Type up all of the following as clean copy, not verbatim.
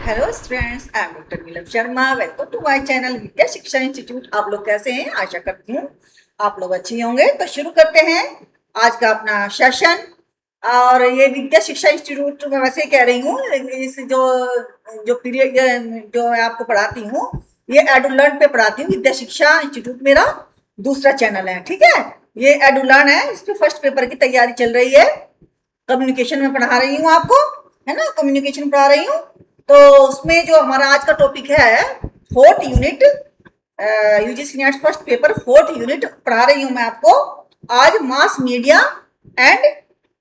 Hello students, I am doctor Neelam Sharma. Welcome to my channel Vidya Shiksha institute. आप लोग कैसे हैं? आशा करती हूँ आप लोग अच्छे होंगे। तो शुरू करते हैं आज का अपना सेशन। और ये विद्या शिक्षा इंस्टीट्यूट मैं वैसे ही कह रही हूँ, इस जो जो पीरियड जो मैं आपको पढ़ाती हूँ, ये एडुलर्न पे पढ़ाती हूँ। विद्या शिक्षा इंस्टीट्यूट मेरा दूसरा चैनल है, ठीक है। ये एडुलर्न है, इस पे फर्स्ट पेपर की तैयारी चल रही है। कम्युनिकेशन में पढ़ा रही हूँ आपको, है ना, कम्युनिकेशन पढ़ा रही हूँ। तो उसमें जो हमारा आज का टॉपिक है fourth unit, UGC NET first paper fourth unit पढ़ा रही हूँ मैं आपको आज। Mass media and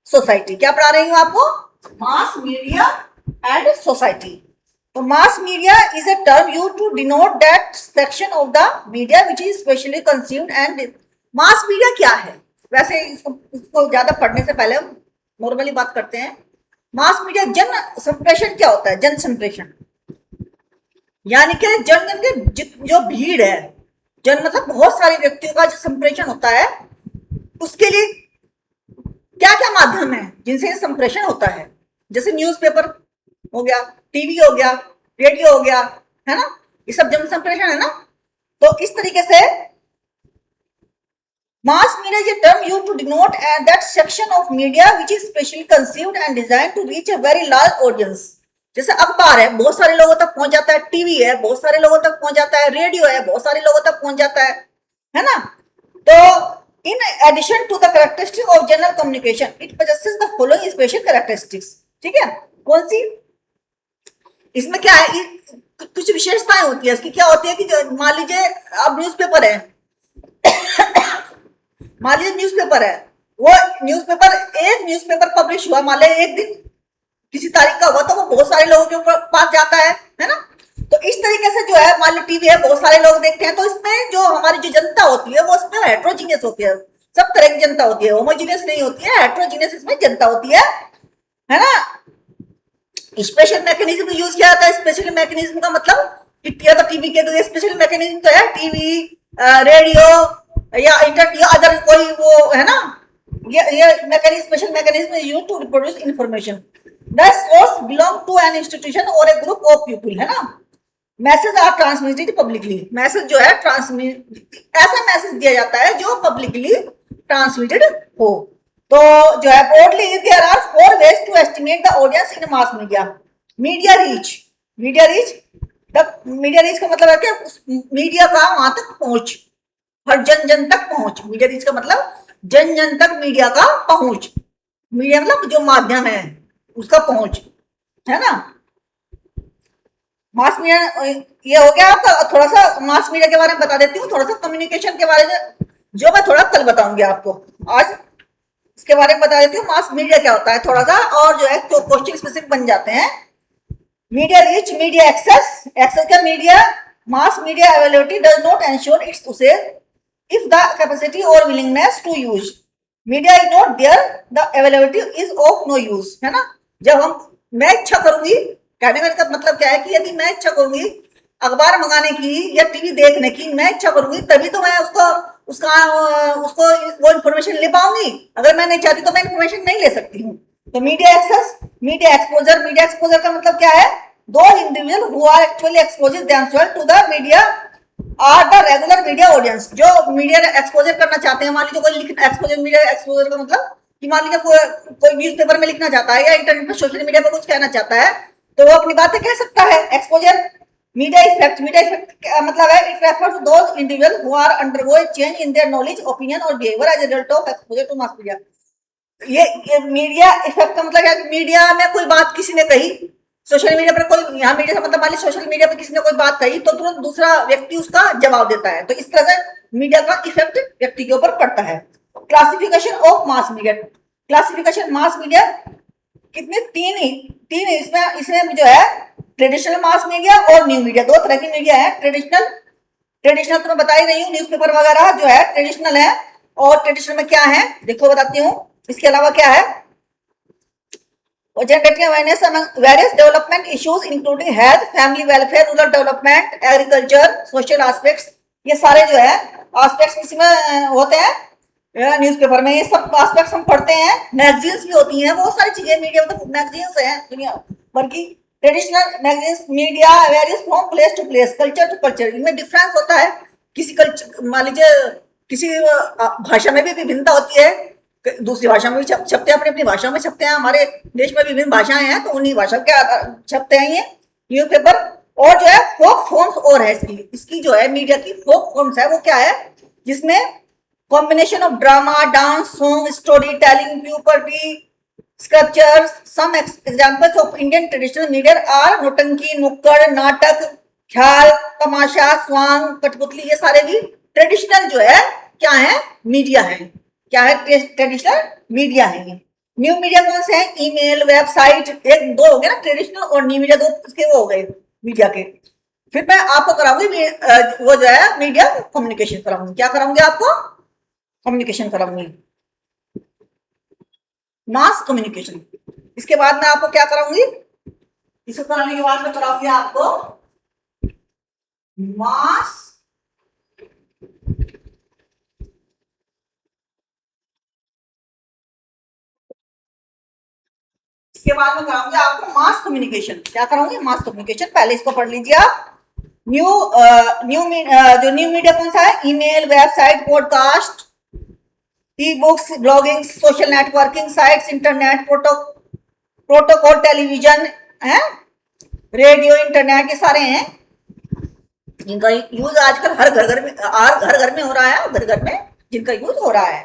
society. क्या पढ़ा रही हूँ आपको? Mass media and society. तो mass media is a term used to denote that section of the media which is specially consumed and. Mass media क्या है? वैसे इसको ज्यादा पढ़ने से पहले हम नॉर्मली बात करते हैं। मास मीडिया जन संप्रेषण क्या होता है? जन संप्रेषण यानी कि जन जन के जो भीड़ है, जन मतलब बहुत सारे व्यक्तियों का जो संप्रेषण होता है, उसके लिए क्या क्या माध्यम है जिनसे संप्रेषण होता है? जैसे न्यूज़पेपर हो गया, टीवी हो गया, रेडियो हो गया, है ना, ये सब जन संप्रेषण है ना। तो इस तरीके से mass media is a term used to denote that section of media which is specially conceived and designed to reach a very large audience। जैसे अखबार है, बहुत सारे लोगों तक पहुंच जाता है। टीवी है, बहुत सारे लोगों तक पहुंच जाता है। रेडियो है, बहुत सारे लोगों तक पहुंच जाता है ना। तो in addition to the characteristic of general communication, it possesses the following special characteristics। ठीक है, कौन सी? इसमें क्या है, कुछ विशेषताएं होती है इसकी। क्या होती है कि मान लीजिए अब न्यूज़पेपर है, मान लीजिए न्यूज़पेपर है, वो न्यूज़पेपर एक न्यूज़पेपर पब्लिश हुआ, मान लीजिए एक दिन किसी तारीख का हुआ, तो वो बहुत सारे लोगों के ऊपर पास जाता है ना। तो इस तरीके से जो है, मान लो टीवी है, बहुत सारे लोग देखते हैं। तो इसमें जो हमारी जो जनता होती है वो इसमें हेट्रोजीनियस होती है, सब तरह की जनता होती है, होमोजीनियस नहीं होती है, हेट्रोजीनियस इसमें जनता होती है ना। स्पेशल मैकेनिज्म यूज किया जाता है। स्पेशल मैकेनिज्म का मतलब कि तो टीवी के तो स्पेशल मैकेनिज्म तो है टीवी, रेडियो या इंटरनेट या अदर कोई वो है ना। ये mechanism, special mechanism is used to reproduce information. The source belong to an institution और ए ग्रुप ऑफ पीपल, है ना। Message are transmitted publicly. Message जो है ट्रांसमिट, ऐसा मैसेज दिया जाता है जो पब्लिकली ट्रांसमिटेड हो। तो जो है broadly there are four ways to estimate the audience in mass media. Media reach, media reach the media reach का मतलब है कि मीडिया का वहां तक पहुंच, हर जन जन तक पहुंच। मीडिया रीच का मतलब जन जन तक मीडिया का पहुंच। मीडिया मतलब जो माध्यम है उसका पहुंच, है ना। मास मीडिया ये हो गया आपका। थोड़ा सा मास मीडिया के बारे में बता देती हूँ, थोड़ा सा कम्युनिकेशन के बारे में जो मैं थोड़ा कल बताऊंगी आपको, आज इसके बारे में बता देती हूँ। मास मीडिया क्या होता है थोड़ा सा, और जो है तो क्वेश्चन स्पेसिफिक बन जाते हैं। Media reach, media access, access का media, mass media availability does not ensure its उसे if the capacity or willingness to use media is not there, the availability is of no use, है ना। जब मैं इच्छा करूंगी, कहने का मतलब क्या है कि यदि मैं इच्छा करूंगी अखबार मंगाने की या टीवी देखने की, मैं इच्छा करूंगी तभी तो मैं उसको वो इन्फॉर्मेशन ले पाऊंगी। अगर मैं नहीं चाहती तो मैं इन्फॉर्मेशन नहीं ले सकती हूँ। तो media access, media exposure, media exposure का मतलब क्या है? दो individual who are actually exposing themselves to the media are the regular media audience. जो मीडिया एक्सपोजर करना चाहते हैं, मान लीजिए कोई एक्सपोजर, मीडिया एक्सपोजर का मतलब कि मान लीजिए कोई न्यूज़पेपर में लिखना चाहता है या इंटरनेट पर सोशल मीडिया पर कुछ कहना चाहता है, तो वो अपनी बातें कह सकता है। Exposure. Media effect, media effect का मतलब है it refers to those individual who are undergo a change in their knowledge, opinion और behaviour as a result of exposure to mass media. ये मीडिया इफेक्ट का मतलब है मीडिया में कोई बात किसी ने कही, सोशल मीडिया पर कोई, यहाँ मीडिया का मतलब मान लीजिए सोशल मीडिया पर किसी ने कोई बात कही तो तुरंत दूसरा व्यक्ति उसका जवाब देता है। तो इस तरह से मीडिया का इफेक्ट व्यक्ति के ऊपर पड़ता है। Classification of mass media, classification mass media कितने? तीन इसमें जो है ट्रेडिशनल मास मीडिया और न्यू मीडिया, दो तरह की मीडिया है। ट्रेडिशनल तो मैं बता ही रही हूँ, न्यूज़पेपर वगैरह जो है ट्रेडिशनल है। और ट्रेडिशनल में क्या है देखो बताती हूँ। इसके अलावा क्या है? generating awareness among various development issues including health, family welfare, rural development, agriculture, social aspects। ये सारे जो है aspects इसमें होते हैं न्यूज़पेपर में। ये सब aspects हम पढ़ते हैं। मैगजीन्स भी होती हैं, बहुत सारी चीजें मीडिया में, तो मैगजीन्स हैं दुनिया भर की, traditional magazines media varies from place to place, culture to culture, इनमें डिफरेंस होता है। किसी कल्चर, मान लीजिए किसी भाषा में भी विभिन्नता होती है, दूसरी भाषा में भी छपते हैं, अपनी अपनी भाषा में छपते हैं। हमारे देश में विभिन्न भाषाएं हैं तो उन्हीं भाषा के छपते हैं ये न्यूज़पेपर। और जो है फोक फॉर्म्स और है इसकी इसकी जो है मीडिया की फोक फॉर्म्स है वो क्या है, जिसमें combination of drama, dance, song, story telling, puberty, sculptures. Some examples of Indian traditional media are nautanki, nukkad नाटक, ख्याल, तमाशा, स्वांग, कठपुतली, ये सारे भी ट्रेडिशनल जो है क्या है, मीडिया है। क्या है, ट्रेडिशनल मीडिया है ये। न्यू मीडिया कौन से हैं, ईमेल, वेबसाइट, एक दो हो गए ना ट्रेडिशनल और न्यू मीडिया, दो उसके वो हो गए मीडिया के। फिर मैं आपको कराऊंगी वो जो है मीडिया कम्युनिकेशन कराऊंगी। क्या कराऊंगी आपको, कम्युनिकेशन कराऊंगी, मास कम्युनिकेशन। इसके बाद मैं आपको क्या कराऊंगी, इसको कराने के बाद मैं कराऊंगी आपको मास इसके बाद में कराऊंगी आपको मास कम्युनिकेशन। क्या कराऊंगी, मास कम्युनिकेशन। पहले इसको पढ़ लीजिए आप। न्यू जो न्यू मीडिया कौन सा है, email, website, podcast, e books, blogging, social networking sites, internet protocol, television है, रेडियो, इंटरनेट, ये सारे हैं। जिनका यूज आजकल हर घर में हो रहा है, घर घर में जिनका यूज हो रहा है।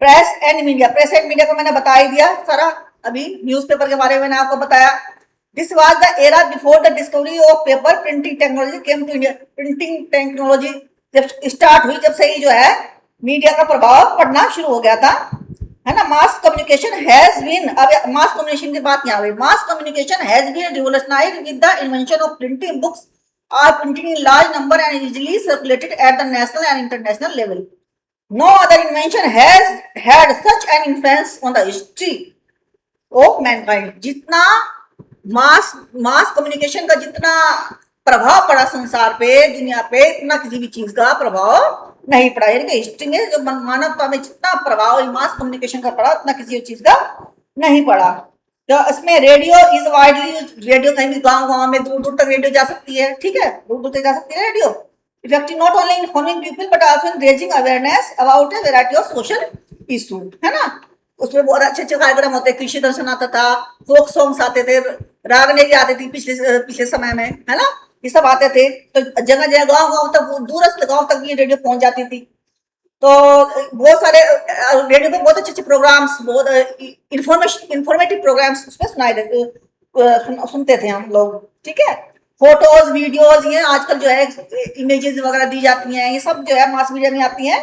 Press and media, press and media को मैंने बता ही दिया सारा, अभी न्यूज़पेपर के बारे में मैंने आपको बताया। This was the era before the discovery of paper, printing technology came to India. Printing technology जब स्टार्ट हुई, जब से ही जो है मीडिया का प्रभाव पड़ना शुरू हो गया था, है ना। मास कम्युनिकेशन हैज बीन, अब मास कम्युनिकेशन की बात यहाँ हुई। Mass communication has been revolutionised with the invention of printing books are printed in large number and easily circulated at the national and international level. No other invention has had such an influence on the history of mankind। जितना mass communication का जितना प्रभाव पड़ा संसार पे, दुनिया पे, इतना किसी भी चीज का प्रभाव नहीं पड़ा। यानी कि हिस्ट्री में जो मानवता में जितना प्रभाव मास कम्युनिकेशन का पड़ा, उतना किसी चीज का नहीं पड़ा। तो इसमें radio is widely used. Radio कहीं भी गांव गांव में दूर दूर तक रेडियो जा सकती है, ठीक है, दूर दूर तक जा सकती है radio. Effective not only in informing people but also in raising awareness about a variety of social issue, है ना। उसमें बहुत अच्छे अच्छे कार्यक्रम होते, कृषि दर्शन आता था, फोक सॉन्ग्स आते थे, रागनेरी आती थी पिछले समय में, है ना, ये सब आते थे। तो जगह जगह गांव गांव तक, दूरस्थ गांव तक ये रेडियो पहुंच जाती थी। तो बहुत सारे रेडियो पे बहुत अच्छे अच्छे प्रोग्राम्स, बहुत इंफॉर्मेटिव प्रोग्राम्स उसमें सुनाए देते, सुनते थे हम लोग, ठीक है। फोटोज, वीडियोज, ये आजकल जो है इमेजेस वगैरह दी जाती हैं, ये सब जो है मास मीडिया में आती हैं।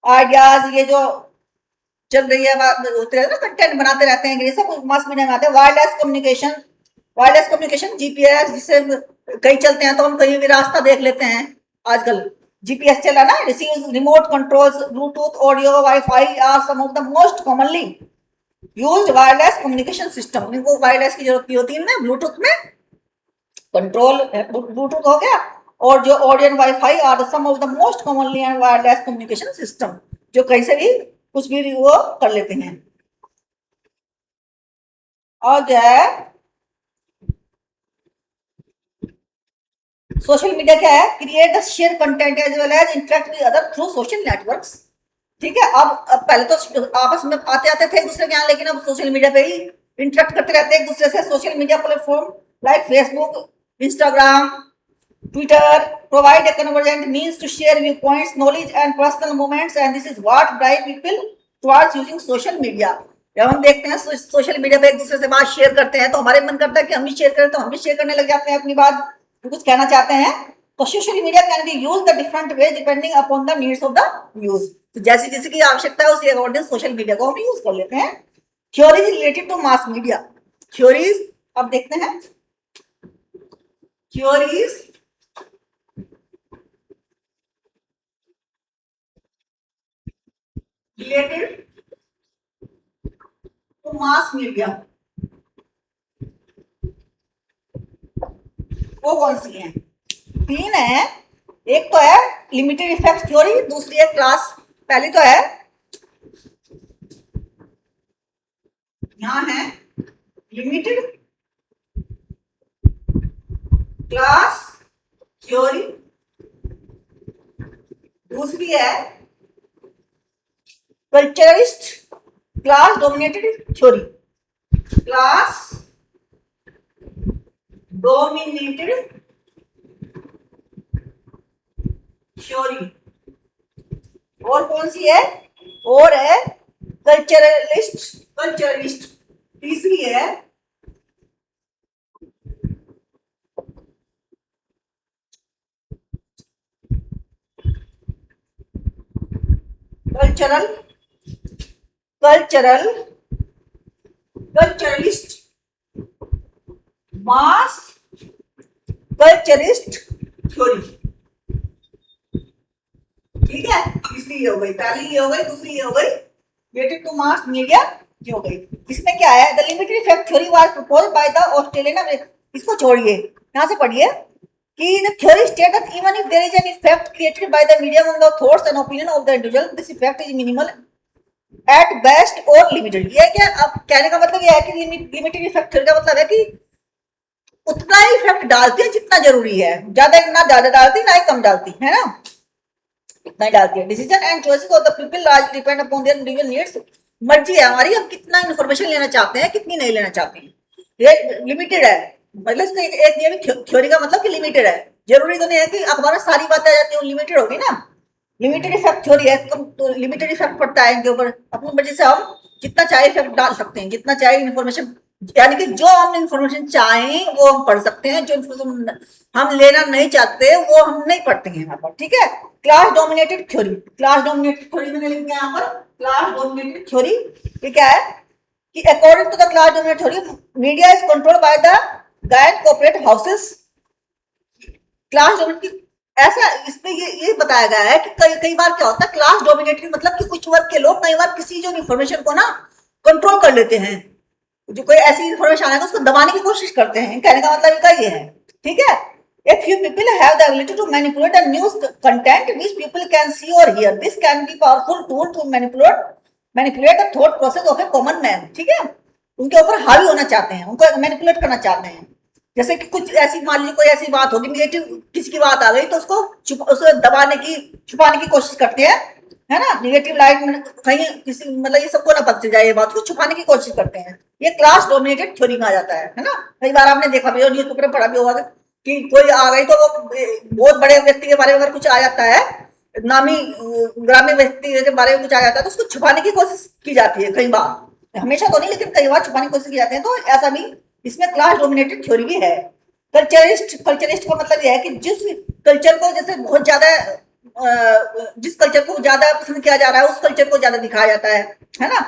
आइडियाज, ये जो चल रही है होते रहते हैं, कंटेंट बनाते रहते हैं, ये सब मास मीडिया में आते हैं। वायरलेस कम्युनिकेशन जीपीएस, जिससे कहीं चलते हैं तो हम कहीं भी रास्ता देख लेते हैं। आजकल जीपीएस चला ना, receive remote controls, Bluetooth, audio, WiFi are some of the most commonly used wireless communication system. इनको वायरलेस की जरूरत नहीं होती है, ब्लूटूथ में कंट्रोल, ब्लूटूथ हो गया, और जो audio and WiFi are some of the most commonly and wireless communication system, जो कहीं से भी कुछ भी वो कर लेते हैं। और जो है सोशल मीडिया क्या है, create the share content as well as interact with other through social networks, ठीक है। अब पहले तो आपस में आते आते थे एक दूसरे के यहाँ, लेकिन अब सोशल मीडिया पे ही इंटरेक्ट करते रहते हैं एक दूसरे से। Social media platform like Facebook, Instagram, Twitter provide a convenient means to share viewpoints, knowledge and personal moments, and this is what drive people towards using social media। जब हम देखते हैं सोशल मीडिया पे एक दूसरे से बात शेयर करते हैं तो हमारे मन करता है कि हम भी शेयर करें, तो हम भी शेयर करने लग जाते हैं अपनी बात, कुछ कहना चाहते हैं। तो social media can be use the different way depending upon the needs of the use. तो जैसी जैसे की आवश्यकता है उसी अकॉर्डिंग सोशल मीडिया को हम यूज कर लेते हैं। Theories related to mass media, theories अब देखते हैं। Theories related to mass media, वो कौन सी है, तीन है। एक तो है लिमिटेड इफेक्ट थ्योरी, दूसरी है क्लास, पहली तो है यहां है लिमिटेड क्लास थ्योरी, दूसरी है culturalist class dominated theory, class dominated theory. और कौन सी है? और है कल्चरलिस्ट, कल्चरलिस्ट। तीसरी है कल्चरल, कल्चरल, कल्चरलिस्ट, मास कल्चरिस्ट थ्योरी। ठीक है, तीसरी ये हो गई, पहली ये हो गई, दूसरी ये हो गई रिलेटेड टू मास मीडिया ये हो गई। इसमें क्या है? The limited effect theory was proposed by the Australian, इसको छोड़िए, यहां से पढ़िए कि the theory states that even if there is an effect created by the medium on the thoughts and opinion of the individual, this effect is minimal at best or limited। ये क्या अब कहने का मतलब ये है कि लिमिटेड इफेक्ट थ्योरी का मतलब है कि उतना ही इफेक्ट डालती है जितना जरूरी है, ज्यादा ना ज्यादा डालती, ना ही कम डालती है ना, इतना ही डालती है। Decision and choices of the people largely depend upon their individual needs. मर्जी है हमारी, हम कितना इन्फॉर्मेशन लेना चाहते हैं, कितनी नहीं लेना चाहते हैं। ये लिमिटेड है, मतलब इसका एक ये भी थ्योरी का मतलब कि लिमिटेड है। जरूरी तो नहीं है कि अखबार में सारी बातें आ जाती है, लिमिटेड होगी ना। लिमिटेड इफेक्ट थ्योरी है तो लिमिटेड इफेक्ट पड़ता है इनके ऊपर, अपनी मर्जी से हम जितना चाहे इफेक्ट डाल सकते हैं, जितना चाहे इन्फॉर्मेशन, यानी कि जो हम इन्फॉर्मेशन चाहें वो हम पढ़ सकते हैं, जो इन्फॉर्मेशन हम लेना नहीं चाहते वो हम नहीं पढ़ते हैं यहाँ पर। ठीक है, class dominated theory, class dominated theory मैंने लिख दिया यहाँ पर, क्लास डोमिनेटेड थ्योरी। ये क्या है कि according to the class dominated theory media is controlled by the guide corporate houses. Class dominated ऐसा इसमें ये बताया गया है कि कई बार क्या होता है, क्लास डोमिनेटेड मतलब कि कुछ वर्ग के लोग कई बार किसी जो इन्फॉर्मेशन को ना कंट्रोल कर लेते हैं, जो कोई ऐसी इन्फॉर्मेशन आएगा उसको दबाने की कोशिश करते हैं, कहने का मतलब इनका ये है। ठीक है, a few people have the ability to manipulate the news content which people can see or hear. This can be powerful tool to manipulate the thought process of a common man। ठीक है, उनके ऊपर हावी होना चाहते हैं, उनको manipulate करना चाहते हैं। जैसे कि कुछ ऐसी, मान लीजिए कोई ऐसी बात होगी, निगेटिव किसी की बात आ गई तो उसको दबाने की, छुपाने की कोशिश करते हैं, है ना। निगेटिव लाइट में कहीं किसी, मतलब ये सबको ना पता चल जाए, ये बात को छुपाने की कोशिश करते हैं। ये क्लास डोमिनेटेड थ्योरी में आ जाता है ना। कई बार आपने देखा भी और न्यूज़पेपर में पढ़ा भी होगा कि कोई आ गई तो वो बहुत बड़े व्यक्ति के बारे में अगर कुछ आ जाता है, नामी ग्रामीण व्यक्ति के बारे में कुछ आ जाता है तो उसको छुपाने की कोशिश की जाती है। कई बार, हमेशा तो नहीं लेकिन कई बार छुपाने की कोशिश की जाती है। तो ऐसा भी इसमें क्लास डोमिनेटेड थ्योरी भी है। कल्चरिस्ट, कल्चरिस्ट का मतलब यह है कि जिस कल्चर को जैसे बहुत ज्यादा, जिस कल्चर को ज्यादा पसंद किया जा रहा है उस कल्चर को ज्यादा दिखाया जाता है ना।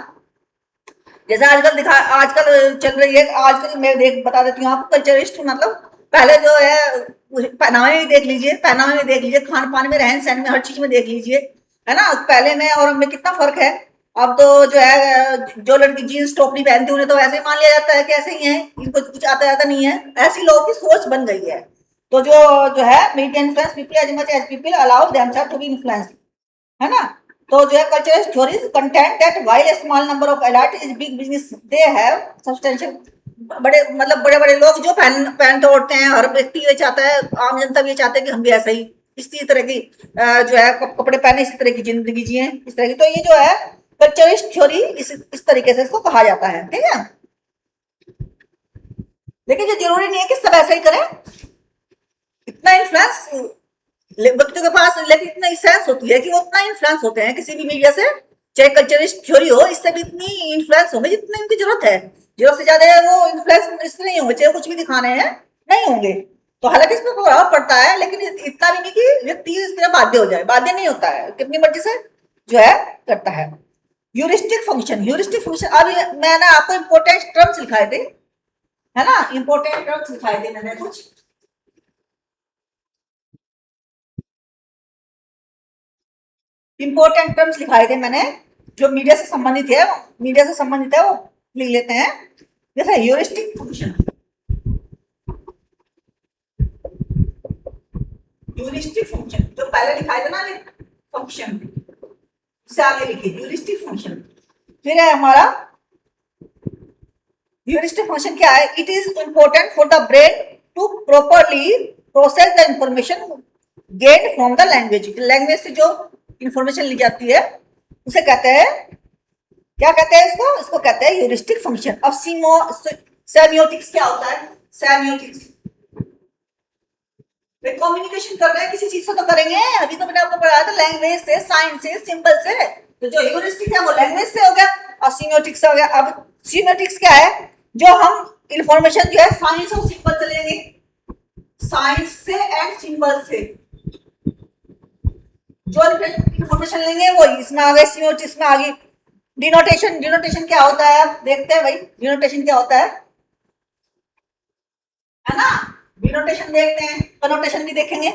जैसे आजकल चल रही है, आजकल मैं बता देती हूँ आपको। कल्चरिस्ट मतलब पहले जो है पहनावे में देख लीजिए, पहनावे में देख लीजिए, खान पान में, रहन सहन में, हर चीज में देख लीजिए, है ना। पहले में और अब में कितना फर्क है। अब तो जो है जो लड़की जीन्स टॉप नहीं पहनती उन्हें तो ऐसे ही मान लिया जाता है कि ऐसे ही है, इनको कुछ आता जाता नहीं है, ऐसी लोगों की सोच बन गई है। तो जो है media influence people as much as people allow themselves to be influenced, है ना। तो जो है cultural theories content that while a small number of elite is big business they have substantial, बड़े मतलब बड़े बड़े लोग जो पहनते ओढ़ते हैं, हर व्यक्ति ये चाहता है, आम जनता भी ये चाहते हैं कि हम भी ऐसा ही इसी तरह की जो है कपड़े पहने, इसी तरह की जिंदगी जिए, इस तरह की। तो ये जो है कल्चरिस्ट थ्योरी इस तरीके से इसको कहा जाता है। ठीक है, लेकिन ये जरूरी नहीं है कि सब ऐसा ही करें। इतना इन्फ्लुएंस व्यक्तियों के पास, लेकिन इतना सेंस होती है कि वो उतना इन्फ्लुएंस होते हैं किसी भी मीडिया से, चाहे कल्चरिस्ट थ्योरी हो, इससे भी इतनी इन्फ्लुएंस होंगे जितनी इनकी जरूरत है। जरूरत से ज्यादा वो इन्फ्लुएंस इससे नहीं होंगे, चाहे कुछ भी दिखाने हैं नहीं होंगे। तो हालांकि इसमें प्रभाव पड़ता है, लेकिन इतना भी नहीं कि व्यक्ति इस तरह बाध्य हो जाए, बाध्य नहीं होता है, कितनी मर्जी से जो है करता है। ह्यूरिस्टिक फंक्शन, ह्यूरिस्टिक फंक्शन, अभी मैंने आपको इंपॉर्टेंट टर्म्स लिखाए थे, है ना, इंपॉर्टेंट टर्म्स लिखाए थे मैंने कुछ। इंपॉर्टेंट टर्म्स लिखाए थे मैंने जो मीडिया से संबंधित है, मीडिया से संबंधित है, वो लिख लेते हैं। जैसे ह्यूरिस्टिक फंक्शन, ह्यूरिस्टिक फंक्शन जो पहले लिखाए थे ना फंक्शन, से आगे लिखिए ह्यूरिस्टिक फंक्शन। फिर है हमारा ह्यूरिस्टिक फंक्शन क्या है, it is important for the brain to properly process the information gain from the language. Language से जो इंफॉर्मेशन ली जाती है उसे कहते हैं, क्या कहते हैं इसको? इसको कहते हैं ह्यूरिस्टिक फंक्शन। अब सेमियोटिक्स क्या होता है? सेमियोटिक्स कम्युनिकेशन कर रहे हैं किसी चीज से तो करेंगे, अभी तो मैंने आपको पढ़ाया था लैंग्वेज से, साइन से, सिंबल से। तो जो ह्यूरिस्टिक है वो लैंग्वेज से हो गया और सीमियोटिक्स से हो गया। अब सीमियोटिक्स क्या है? जो हम इंफॉर्मेशन जो है साइंस और सिंबल से लेंगे, साइंस से एंड सिंबल से जो इंफॉर्मेशन लेंगे वो इसमें आ गए, सीमियोटिक्स में आ गई। डिनोटेशन, डिनोटेशन क्या होता है? देखते हैं भाई डिनोटेशन क्या होता है ना? डिनोटेशन देखते हैं, कनोटेशन भी देखेंगे।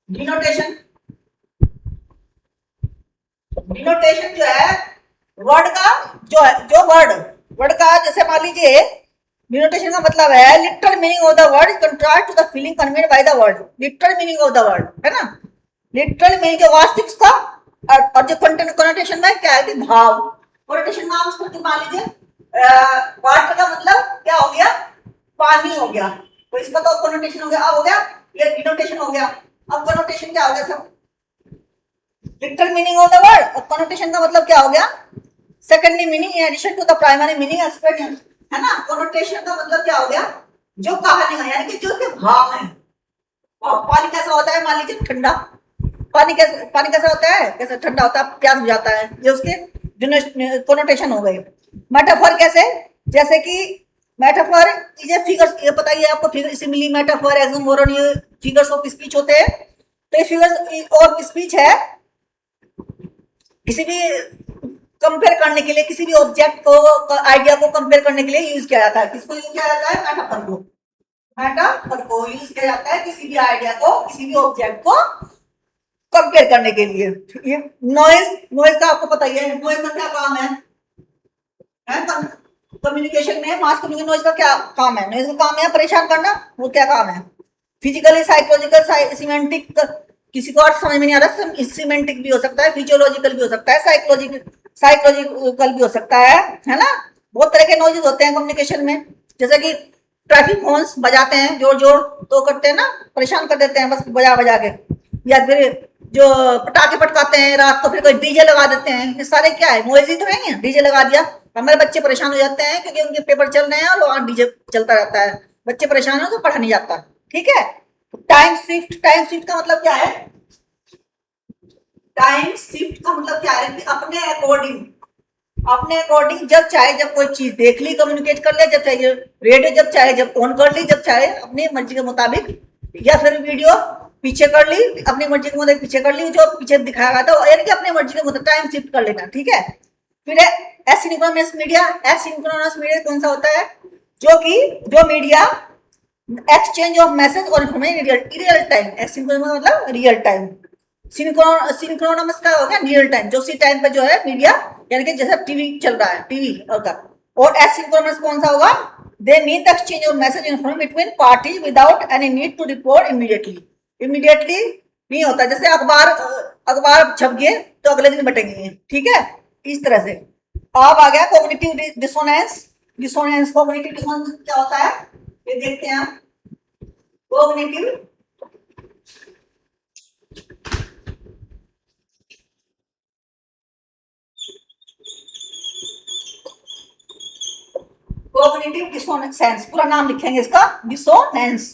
डिनोटेशन, डिनोटेशन जो है वर्ड का, जो वर्ड का, जैसे मान लीजिए डिनोटेशन का मतलब है literal meaning of the word contrast to the feeling conveyed by the word. Literal meaning of the word है ना, लिटरल मीनिंग जो वास्तविक का, और जो कनोटेशन में क्या है कि भाव। कनोटेशन नाम से मान लीजिए वाटर का मतलब क्या हो गया? पानी हो गया, तो इसका तो कनोटेशन हो गया। अब हो गया ये डिनोटेशन हो गया। अब कनोटेशन क्या हो गया? सब literal meaning of the word, और कनोटेशन का मतलब क्या हो गया? Secondary meaning in addition to the primary meaning expression, है ना। कनोटेशन का मतलब क्या हो गया? जो कहानी है, यानी कि जो उसके भाव है। पानी कैसा होता है? मान लीजिए ठंडा पानी, कैसा होता है? कैसा ठंडा होता है, प्यास बुझाता है, ये उसके कनोटेशन हो गए। मेटाफर कैसे? जैसे कि मेटाफर ये फिगर्स, ये पता ही है आपको, फिगर सिमिली, मेटाफर, एक्सोमोरन, ये फिगर्स ऑफ स्पीच होते हैं। तो ये फिगर्स ऑफ स्पीच है किसी भी कंपेयर करने के लिए, किसी भी ऑब्जेक्ट को, आइडिया को कंपेयर करने के लिए यूज किया जाता है। किसको यूज किया जाता है? मेटाफर को। मेटाफर को यूज किया जाता है किसी भी आइडिया को, किसी भी ऑब्जेक्ट को कंपेयर करने के लिए। ये नॉइज का आपको पता ही है, नॉइज का क्या काम है? कम्युनिकेशन में मास कम्युनिकेशन नॉइज का क्या काम है? नॉइज का काम है परेशान करना। वो क्या काम है? फिजिकली, साइकोलॉजिकल, सिमेंटिक, किसी को अर्थ समझ में नहीं आ रहा, सिमेंटिक भी हो सकता है, फिजियोलॉजिकल भी हो सकता है, साइकोलॉजिकल भी हो सकता है ना। बहुत तरह के नॉइजेस होते हैं कम्युनिकेशन में। जैसे कि ट्रैफिक हॉर्न्स बजाते हैं जोर जोर तो करते हैं ना, परेशान कर देते हैं बस बजा बजा के। या फिर जो पटाखे पटकाते हैं रात को, फिर कोई डीजे लगा देते हैं, ये सारे क्या है? नॉइज ही तो है। डीजे लगा दिया, हमारे बच्चे परेशान हो जाते हैं क्योंकि उनके पेपर चल रहे हैं और वहां डीजे चलता रहता है, बच्चे परेशान हो तो पढ़ा नहीं जाता। ठीक है। टाइम शिफ्ट, टाइम शिफ्ट का मतलब क्या है? टाइम शिफ्ट का मतलब क्या है कि अपने अकॉर्डिंग जब चाहे, जब कोई चीज देख ली कम्युनिकेट कर ले, जब चाहे रेडियो, जब चाहे जब ऑन कर ली, जब चाहे अपनी मर्जी के मुताबिक, या फिर वीडियो पीछे कर ली, अपनी मर्जी के मुताबिक पीछे कर ली, जो पीछे दिखाया गया था, यानी कि अपनी मर्जी के मुताबिक टाइम शिफ्ट कर लेना। ठीक है। फिर एसिंक्रोनस मीडिया। एसिंक्रोनस मीडिया कौन सा होता है? जो मीडिया एक्सचेंज ऑफ मैसेज और इंफॉर्मेशन रियल टाइम। एसिंक्रोनस मतलब रियल टाइम। सिंक्रोनस का हो गया रियल टाइम, जो उसी टाइम पे जो है मीडिया, यानी कि जैसे टीवी चल रहा है, टीवी और एसिंक्रोनस कौन सा होगा? They mean the exchange of message information between party without any need to report immediately नहीं होता। जैसे अखबार छप गए तो अगले दिन बटेंगे। ठीक है, इस तरह से। अब आ गया कॉग्निटिव डिसोनेंस। कॉग्निटिव डिसोनेंस क्या होता है ये देखते हैं आप। कॉग्निटिव डिसोनेंस, पूरा नाम लिखेंगे इसका, डिसोनेंस।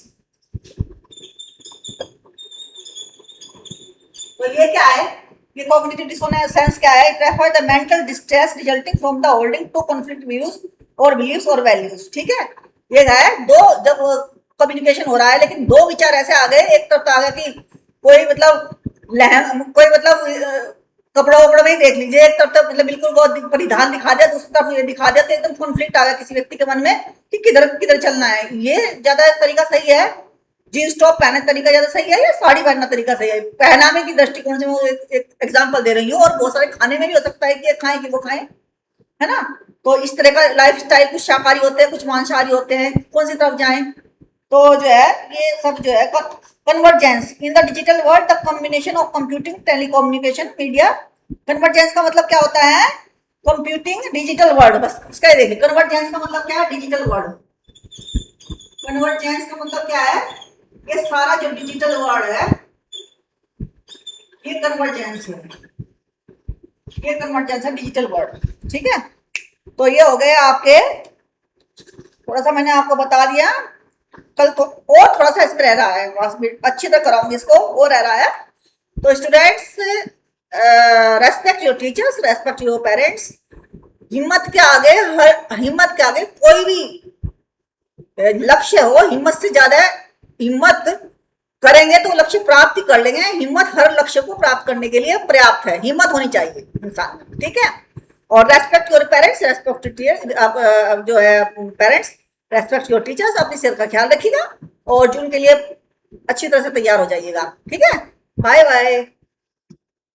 तो ये क्या है? ये कॉग्निटिव डिसोनेंस क्या है? It refer the mental distress resulting from the holding to conflict views और बिलीव्स और वैल्यूज। ठीक है। ये है दो, जब कम्युनिकेशन हो रहा है लेकिन दो विचार ऐसे आ गए, एक तरफ तो आ गया कि कोई मतलब कपड़ा वपड़ा में ही देख लीजिए, एक तरफ मतलब बिल्कुल बहुत परिधान दिखा दिया, दूसरी तरफ ये दिखा दिया, तो एकदम कॉन्फ्लिक्ट आ गया किसी व्यक्ति के मन में कि किधर किधर चलना है। ये ज्यादा तरीका सही है, जींस टॉप पहनने तरीका ज्यादा सही है या साड़ी पहनना तरीका सही है? पहनावे की दृष्टिकोण से मैं एक एग्जांपल दे रही हूँ, और बहुत सारे खाने में भी हो सकता है कि खाएं कि वो खाएं, है ना। तो इस तरह का लाइफ स्टाइल, कुछ शाकाहारी होते हैं, कुछ मांसाहारी होते हैं, कौन सी तरफ जाएं? तो जो है ये सब जो है convergence in the digital world, the combination of computing, telecommunication, media. Convergence का मतलब क्या होता है? कंप्यूटिंग, डिजिटल वर्ल्ड, बस उसका ही देखिए। कन्वर्जेंस का मतलब क्या है? Digital world. कन्वर्जेंस का मतलब क्या है? ये सारा जो डिजिटल वर्ड है ये कन्वर्जेंस है, ये कन्वर्जेंस है डिजिटल वर्ड। ठीक है, तो ये हो गए आपके, थोड़ा सा मैंने आपको बता दिया। कल तो और थोड़ा सा इसमें रह रहा है, अच्छी तरह कराऊंगी इसको, वो रह रहा है। तो students, respect your teachers, respect your parents. हिम्मत के आगे, हर हिम्मत के आगे कोई भी लक्ष्य हो, हिम्मत से ज्यादा हिम्मत करेंगे तो लक्ष्य प्राप्ति कर लेंगे। हिम्मत हर लक्ष्य को प्राप्त करने के लिए पर्याप्त है, हिम्मत होनी चाहिए इंसान में। ठीक है, और रेस्पेक्ट योर पेरेंट्स, रेस्पेक्ट जो है पेरेंट्स, रेस्पेक्ट योर टीचर्स। अपनी सेहत का ख्याल रखिएगा और जून के लिए अच्छी तरह से तैयार हो जाइएगा। ठीक है, बाय बाय।